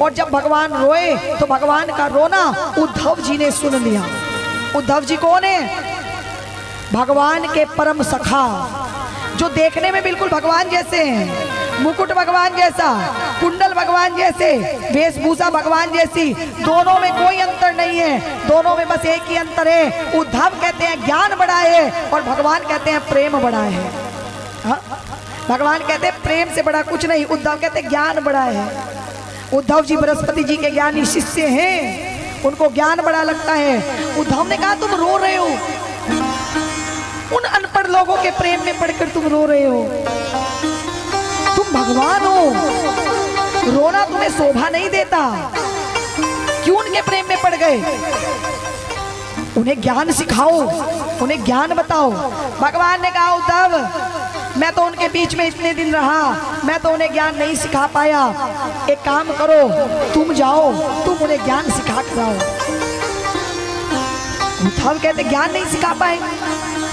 और जब भगवान रोए तो भगवान का रोना उद्धव जी ने सुन लिया। उद्धव जी कौन है? भगवान के परम सखा, जो देखने में बिल्कुल भगवान जैसे हैं, मुकुट भगवान जैसा, कुंडल भगवान जैसे, वेशभूषा भगवान जैसी, दोनों में कोई अंतर नहीं है, दोनों में बस एक ही अंतर है। उद्धव कहते हैं ज्ञान बड़ा है और भगवान कहते हैं प्रेम बड़ा है। हाँ? भगवान कहते हैं प्रेम से बड़ा कुछ नहीं, उद्धव कहते हैं ज्ञान बड़ा है। उद्धव जी बृहस्पति जी के ज्ञानी शिष्य हैं, उनको ज्ञान बड़ा लगता है। उद्धव ने कहा तुम रो रहे हो, उन अनपढ़ लोगों के प्रेम में पड़कर तुम रो रहे हो, तुम भगवान हो, रोना तुम्हें शोभा नहीं देता, क्यों उनके प्रेम में पड़ गए? उन्हें ज्ञान सिखाओ, उन्हें ज्ञान बताओ। भगवान ने कहा उद्धव मैं तो उनके बीच में इतने दिन रहा, मैं तो उन्हें ज्ञान नहीं सिखा पाया, एक काम करो तुम जाओ, तुम उन्हें ज्ञान सिखा कर आओ। उद्धव कहते ज्ञान नहीं सिखा पाए,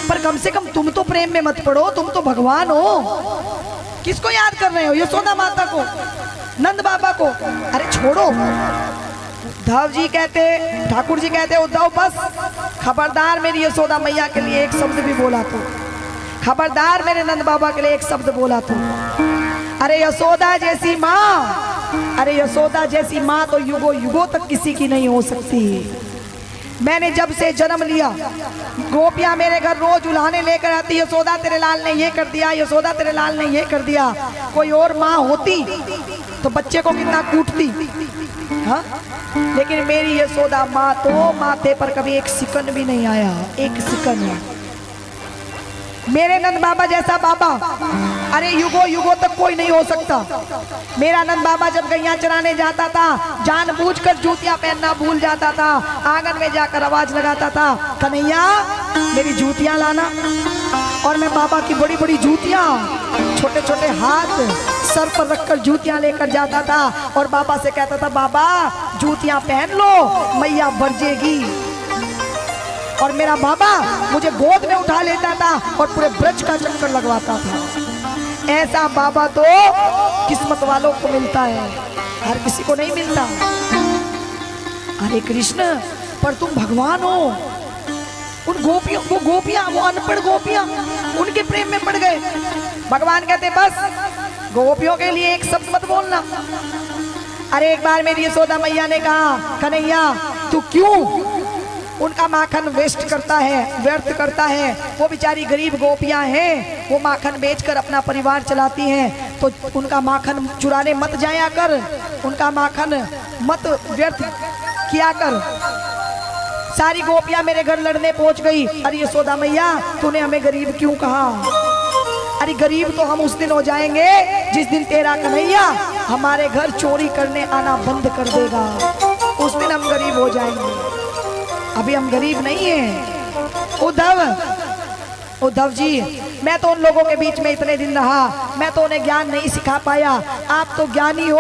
पर कम से कम तुम तो प्रेम में मत पड़ो, तुम तो भगवान हो। किसको याद कर रहे हो? यशोदा माता को, नंद बाबा को? अरे छोड़ो। उद्धव जी कहते, ठाकुर जी कहते उद्धव बस खबरदार मेरी यशोदा मैया के लिए एक शब्द भी बोला तो, खबरदार मेरे नंद बाबा के लिए एक शब्द बोला तो। अरे यशोदा जैसी माँ, अरे यशोदा जैसी माँ तो युगों युगों तक किसी की नहीं हो सकती। मैंने जब से जन्म लिया, गोपियां मेरे घर रोज उल्हाने लेकर आती, यशोदा तेरे लाल ने ये कर दिया, यशोदा तेरे लाल ने ये कर दिया। कोई और माँ होती तो बच्चे को कितना कूटती, हाँ? लेकिन मेरी यशोदा माँ तो माथे पर कभी एक सिकन भी नहीं आया, एक सिकन है। मेरे नंद बाबा जैसा बाबा अरे युगों युगों तक कोई नहीं हो सकता। मेरा नंद बाबा जब गैया चराने जाता था, जानबूझकर जूतियां पहनना भूल जाता था, आंगन में जाकर आवाज लगाता था कन्हैया मेरी जूतियां लाना, और मैं बाबा की बड़ी बड़ी जूतियां, छोटे छोटे हाथ सर पर रखकर जूतियां लेकर जाता था और बाबा से कहता था बाबा जूतियां पहन लो मैया बरजेगी। और मेरा बाबा मुझे गोद में उठा लेता था और पूरे ब्रज का चक्कर लगवाता था। ऐसा बाबा तो किस्मत वालों को मिलता है, हर किसी को नहीं मिलता। अरे कृष्ण पर तुम भगवान हो। उन गोपियों, वो गोपियां, वो अनपढ़ गोपियां उनके प्रेम में पड़ गए। भगवान कहते बस गोपियों के लिए एक शब्द मत बोलना। अरे एक बार मेरी यशोदा मैया ने कहा कन्हैया तू क्यों उनका माखन वेस्ट करता है, व्यर्थ करता है, वो बेचारी गरीब गोपियां हैं, वो माखन बेचकर अपना परिवार चलाती हैं, तो उनका माखन चुराने मत जाया कर, उनका माखन मत व्यर्थ किया कर। सारी गोपियां मेरे घर लड़ने पहुंच गई। अरे यशोदा मैया तूने हमें गरीब क्यों कहा? अरे गरीब तो हम उस दिन हो जाएंगे जिस दिन तेरा कन्हैया हमारे घर चोरी करने आना बंद कर देगा, उस दिन हम गरीब हो जाएंगे, अभी हम गरीब नहीं हैं। उद्धव जी मैं तो उन लोगों के बीच में इतने दिन रहा, मैं तो उन्हें ज्ञान नहीं सिखा पाया, आप तो ज्ञानी हो,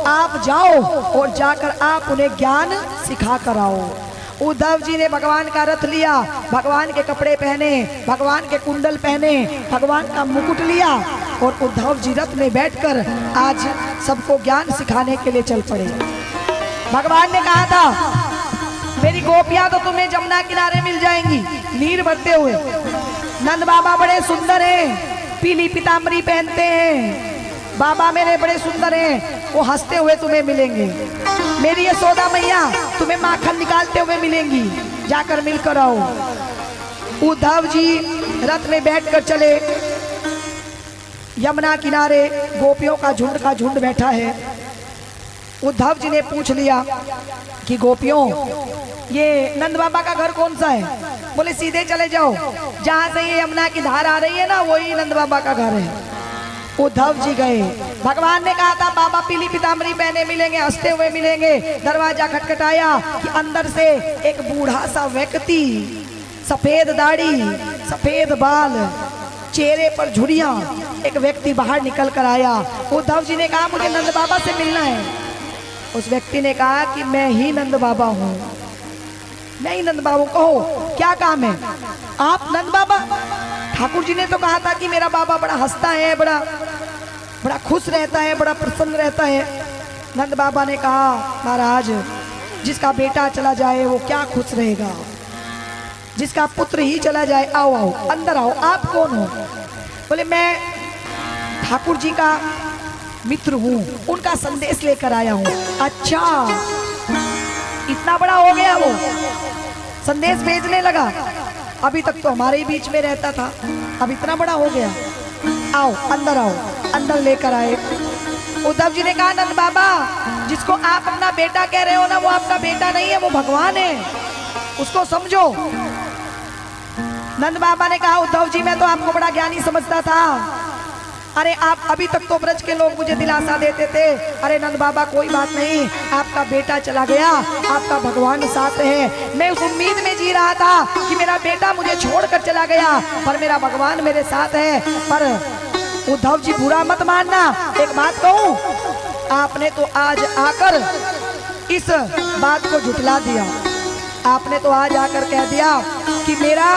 आप जाओ और जाकर आप उन्हें ज्ञान सिखा कर आओ। उद्धव जी ने भगवान का रथ लिया, भगवान के कपड़े पहने, भगवान के कुंडल पहने, भगवान का मुकुट लिया और उद्धव जी रथ में बैठकर आज सबको ज्ञान सिखाने के लिए चल पड़े। भगवान ने कहा था मेरी गोपियां तो तुम्हें जमुना किनारे मिल जाएंगी नीर भरते हुए। नंद बाबा बड़े सुंदर हैं, पीली पीताम्बरी पहनते हैं, बाबा मेरे बड़े सुंदर हैं, वो हंसते हुए तुम्हें मिलेंगे। मेरी यशोदा मैया तुम्हें माखन निकालते हुए मिलेंगी, जाकर मिलकर आओ। उद्धव जी रथ में बैठकर चले। यमुना किनारे गोपियों का झुंड बैठा है। उद्धव जी ने पूछ लिया कि गोपियों ये नंद बाबा का घर कौन सा है? बोले सीधे चले जाओ, जहां से ये यमुना की धार आ रही है ना वही नंद बाबा का घर है। उद्धव जी गए। भगवान ने कहा था बाबा पीली पीताम्बरी पहने मिलेंगे, हंसते हुए मिलेंगे। दरवाजा खटखटाया कि अंदर से एक बूढ़ा सा व्यक्ति, सफेद दाढ़ी, सफेद बाल, चेहरे पर झुर्रियां, एक व्यक्ति बाहर निकल कर आया। उद्धव जी ने कहा मुझे नंद बाबा से मिलना है। उस व्यक्ति ने कहा कि मैं ही नंद बाबा हूँ, मैं ही नंद बाबा। कहो क्या काम है? आप नंद बाबा? ठाकुर जी ने तो कहा था कि मेरा बाबा बड़ा हंसता है, बड़ा खुश रहता है, बड़ा प्रसन्न रहता है। नंद बाबा ने कहा महाराज जिसका बेटा चला जाए वो क्या खुश रहेगा, जिसका पुत्र ही चला जाए। आओ आओ अंदर आओ, आप कौन हो? बोले मैं ठाकुर जी का मित्र हूँ, उनका संदेश लेकर आया हूँ। अच्छा इतना बड़ा हो गया वो, संदेश भेजने लगा। अभी तक तो हमारे ही बीच में रहता था, अब इतना बड़ा हो गया। आओ अंदर आओ, अंदर लेकर आए। उद्धव जी ने कहा नंद बाबा जिसको आप अपना बेटा कह रहे हो ना, वो आपका बेटा नहीं है, वो भगवान है, उसको समझो। नंद बाबा ने कहा उद्धव जी मैं तो आपको बड़ा ज्ञानी समझता था। अरे आप अभी तक तो ब्रज के लोग मुझे दिलासा देते थे। अरे नंद बाबा कोई बात नहीं, आपका बेटा चला गया, आपका भगवान साथ है। मैं उस उम्मीद में जी रहा था कि मेरा बेटा मुझे छोड़कर चला गया, पर मेरा भगवान मेरे साथ है। पर उद्धव जी बुरा मत मानना, एक बात कहूं, आपने तो आज आकर इस बात को झुठला दिया। आपने तो आज आकर कह दिया कि मेरा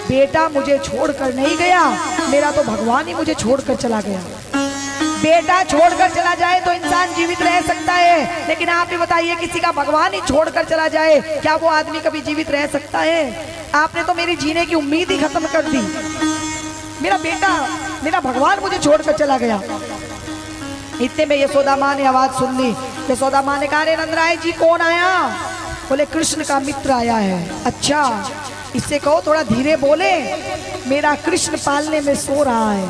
बेटा मुझे छोड़कर नहीं गया, मेरा तो भगवान ही मुझे छोड़कर चला गया। बेटा छोड़कर चला जाए तो इंसान जीवित रह सकता है, लेकिन आप ये बताइए किसी का भगवान ही छोड़कर चला जाए, क्या वो आदमी कभी जीवित रह सकता है? आपने तो मेरी जीने की उम्मीद ही खत्म कर दी। मेरा बेटा, मेरा भगवान मुझे छोड़कर चला गया। इतने में यशोदा माँ ने आवाज सुन ली। यशोदा माँ ने कहा अरे नंदराय जी कौन आया? बोले कृष्ण का मित्र आया है। अच्छा इससे कहो थोड़ा धीरे बोले, मेरा कृष्ण पालने में सो रहा है।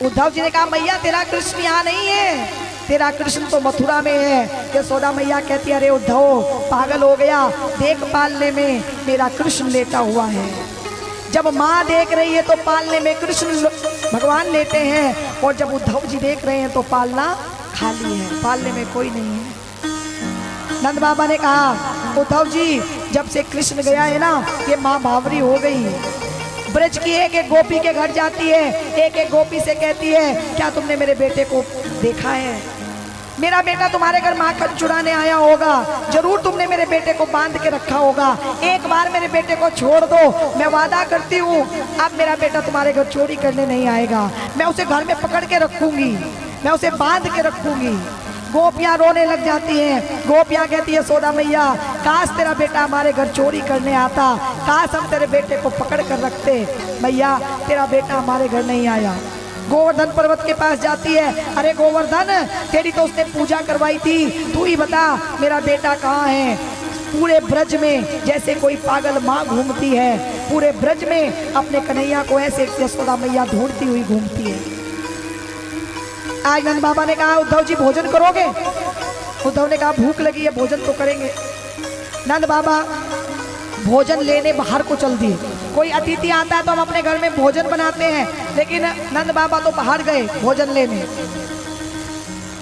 उद्धव जी ने कहा मैया तेरा कृष्ण यहाँ नहीं है, तेरा कृष्ण तो मथुरा में है। यशोदा मैया कहती अरे उद्धव पागल हो गया, देख पालने में मेरा कृष्ण लेटा हुआ है। जब माँ देख रही है तो पालने में कृष्ण भगवान लेते हैं, और जब उद्धव जी देख रहे हैं तो पालना खाली है, पालने में कोई नहीं है। नंद बाबा ने कहा उद्धव जी जब से कृष्ण गया है ना, ये माँ बावरी हो गई है। ब्रज की एक एक गोपी के घर जाती है, एक एक गोपी से कहती है क्या तुमने मेरे बेटे को देखा है? मेरा बेटा तुम्हारे घर माखन चुराने आया होगा, जरूर तुमने मेरे बेटे को बांध के रखा होगा। एक बार मेरे बेटे को छोड़ दो, मैं वादा करती हूँ अब मेरा बेटा तुम्हारे घर चोरी करने नहीं आएगा। मैं उसे घर में पकड़ के रखूंगी, मैं उसे बांध के रखूंगी। गोपियां रोने लग जाती हैं। गोपियां कहती है यशोदा मैया काश तेरा बेटा हमारे घर चोरी करने आता, काश हम तेरे बेटे को पकड़ कर रखते। मैया तेरा बेटा हमारे घर नहीं आया। गोवर्धन पर्वत के पास जाती है, अरे गोवर्धन तेरी तो उसने पूजा करवाई थी, तू ही बता मेरा बेटा कहाँ है? पूरे ब्रज में जैसे कोई पागल माँ घूमती है, पूरे ब्रज में अपने कन्हैया को ऐसे यशोदा मैया ढूंढती हुई घूमती है। आज नंद बाबा ने कहा उद्धव जी भोजन करोगे? उद्धव ने कहा भूख लगी है, भोजन तो करेंगे। नंद बाबा भोजन लेने बाहर को चल दिए। कोई अतिथि आता है तो हम अपने घर में भोजन बनाते हैं, लेकिन नंद बाबा तो बाहर गए भोजन लेने।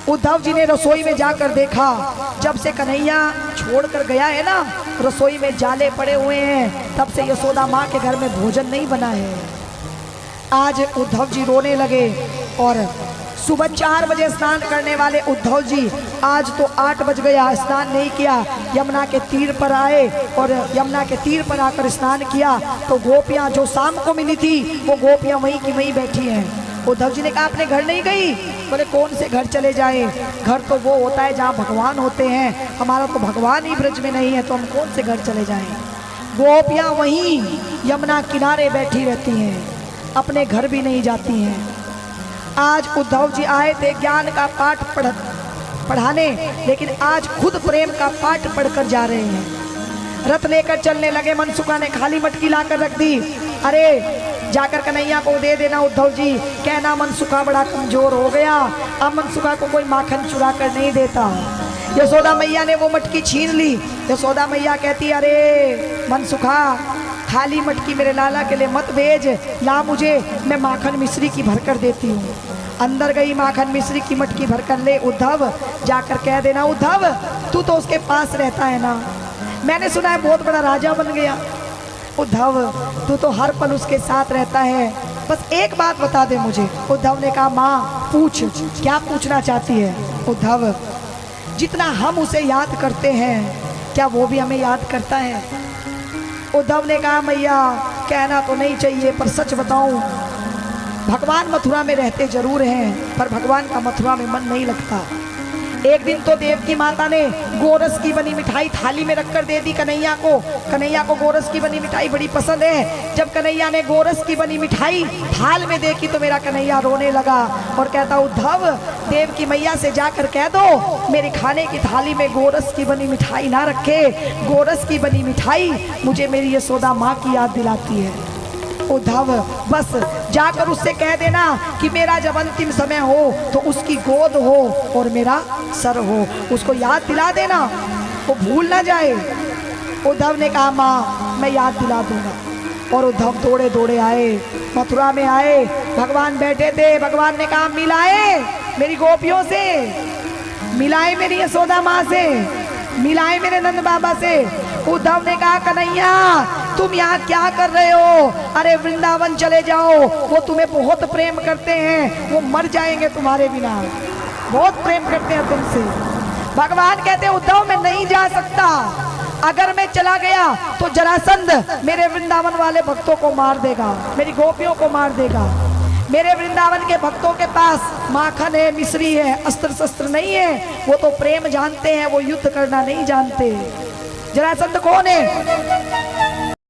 उद्धव जी ने रसोई में जाकर देखा, जब से कन्हैया छोड़कर गया है ना, रसोई में जाले पड़े हुए हैं, तब से यशोदा माँ के घर में भोजन नहीं बना है। आज उद्धव जी रोने लगे और सुबह 4 बजे स्नान करने वाले उद्धव जी आज तो 8 बज गया, स्नान नहीं किया। यमुना के तीर पर आए और यमुना के तीर पर आकर स्नान किया तो गोपियां जो शाम को मिली थी वो गोपियां वहीं की वहीं बैठी हैं। उद्धव जी ने कहा अपने घर नहीं गई? बोले कौन से घर चले जाए, घर तो वो होता है जहाँ भगवान होते हैं, हमारा तो भगवान ही ब्रज में नहीं है, तो हम कौन से घर चले जाएं। गोपियां वहीं यमुना किनारे बैठी रहती हैं, अपने घर भी नहीं जाती हैं। आज उद्धव जी आए थे ज्ञान का पाठ पढ़ाने, लेकिन आज खुद प्रेम का पाठ पढ़कर जा रहे हैं। रथ लेकर चलने लगे, मनसुखा ने खाली मटकी लाकर रख दी। अरे जाकर कन्हैया को दे देना उद्धव जी, कहना मनसुखा बड़ा कमजोर हो गया, अब मनसुखा को कोई माखन चुरा कर नहीं देता। यशोदा मैया ने वो मटकी छीन ली। यशोदा मैया कहती अरे मनसुखा खाली मटकी मेरे लाला के लिए मत भेज, ला मुझे, मैं माखन मिश्री की भरकर देती हूँ। अंदर गई, माखन मिश्री की मटकी भरकर ले उद्धव, जाकर कह देना उद्धव तू तो उसके पास रहता है ना, मैंने सुना है बहुत बड़ा राजा बन गया। उद्धव तू तो हर पल उसके साथ रहता है, बस एक बात बता दे मुझे। उद्धव ने कहा माँ पूछ, क्या पूछना चाहती है? उद्धव जितना हम उसे याद करते हैं क्या वो भी हमें याद करता है? उद्धव ने कहा मैया कहना तो नहीं चाहिए, पर सच बताऊं भगवान मथुरा में रहते जरूर हैं, पर भगवान का मथुरा में मन नहीं लगता। एक दिन तो देव की माता ने गोरस की बनी मिठाई थाली में रखकर दे दी कन्हैया को। कन्हैया को गोरस की बनी मिठाई बड़ी पसंद है। जब कन्हैया ने गोरस की बनी मिठाई थाल में देखी तो मेरा कन्हैया रोने लगा और कहता, उद्धव, देव की मैया से जाकर कह दो मेरे खाने की थाली में गोरस की बनी मिठाई ना रखे। गोरस की बनी मिठाई मुझे मेरी यशोदा माँ की याद दिलाती है। उद्धव, बस जाकर उससे कह देना कि मेरा जब अंतिम समय हो तो उसकी गोद हो और मेरा सर हो, उसको याद दिला देना, वो भूल ना जाए। उद्धव ने कहा, माँ मैं याद दिला दूंगा। और उद्धव दौड़े दौड़े आए, मथुरा में आए, भगवान बैठे थे। भगवान ने कहा, मिलाए मेरी गोपियों से, मिलाए मेरी यशोदा माँ से, मिलाए मेरे नंद बाबा से। उद्धव ने कहा, कन्हैया तुम यहाँ क्या कर रहे हो? अरे वृंदावन चले जाओ, वो तुम्हें बहुत प्रेम करते हैं, वो मर जाएंगे तुम्हारे बिना, बहुत प्रेम करते हैं तुमसे। भगवान कहते हैं, उद्धव मैं नहीं जा सकता, अगर मैं चला गया तो जरासंध मेरे वृंदावन वाले भक्तों को मार देगा, मेरी गोपियों को मार देगा। मेरे वृंदावन के भक्तों के पास माखन है, मिश्री है, अस्त्र शस्त्र नहीं है, वो तो प्रेम जानते हैं, वो युद्ध करना नहीं जानते। जरासंध कौन है?